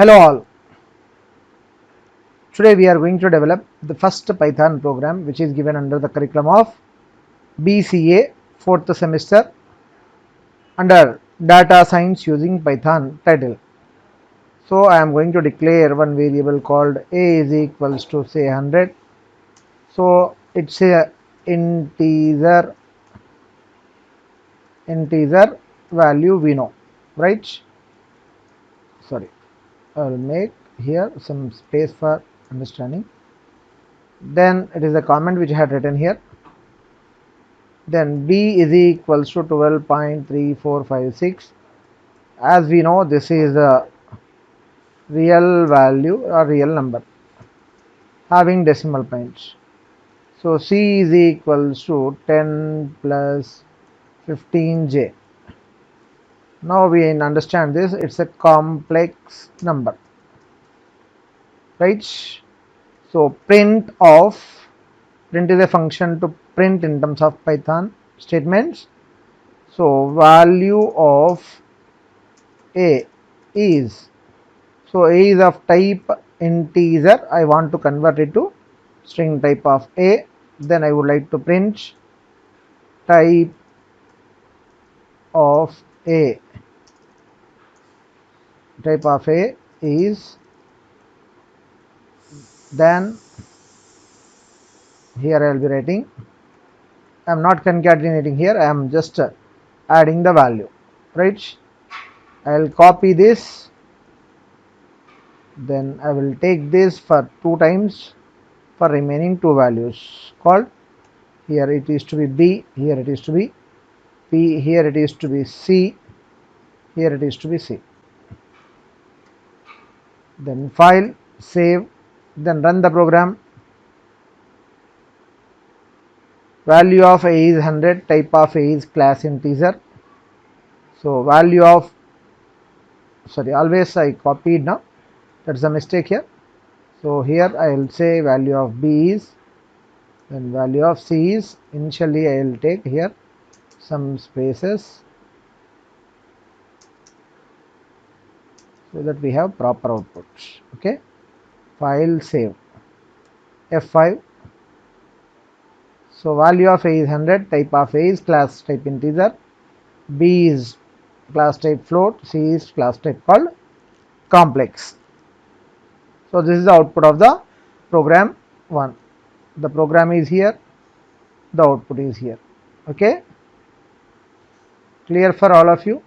Hello all. Today we are going to develop the first Python program which is given under the curriculum of BCA 4th semester under data science using Python title. So I am going to declare one variable called a is equals to say 100. So it's a integer value we know, right? Sorry, I will make here some space for understanding. Then it is a comment which I had written here. Then b is equals to 12.3456. As we know, this is a real value or real number having decimal points. So c is equals to 10 plus 15j. Now we understand this, it's a complex number, right? So print is a function to print in terms of Python statements. So value of a is, so a is of type integer. I want to convert it to string type of a. Then I would like to print type of a. Type of a is, then here I will be writing, I am not concatenating here, I am just adding the value, right? I will copy this, then I will take this for 2 times for remaining 2 values called, here it is to be b, here it is to be p, here it is to be c, here it is to be c. Then file, save, then run the program. Value of a is 100, type of a is class integer. So value of, sorry, always I copied now, that's a mistake here. So here I will say value of b is, then value of c is, initially I will take here some spaces so that we have proper output. Okay, file, save, F5. So value of a is 100, type of a is class type integer, b is class type float, c is class type called complex. So this is the output of the program 1. The program is here, the output is here. Okay, clear for all of you?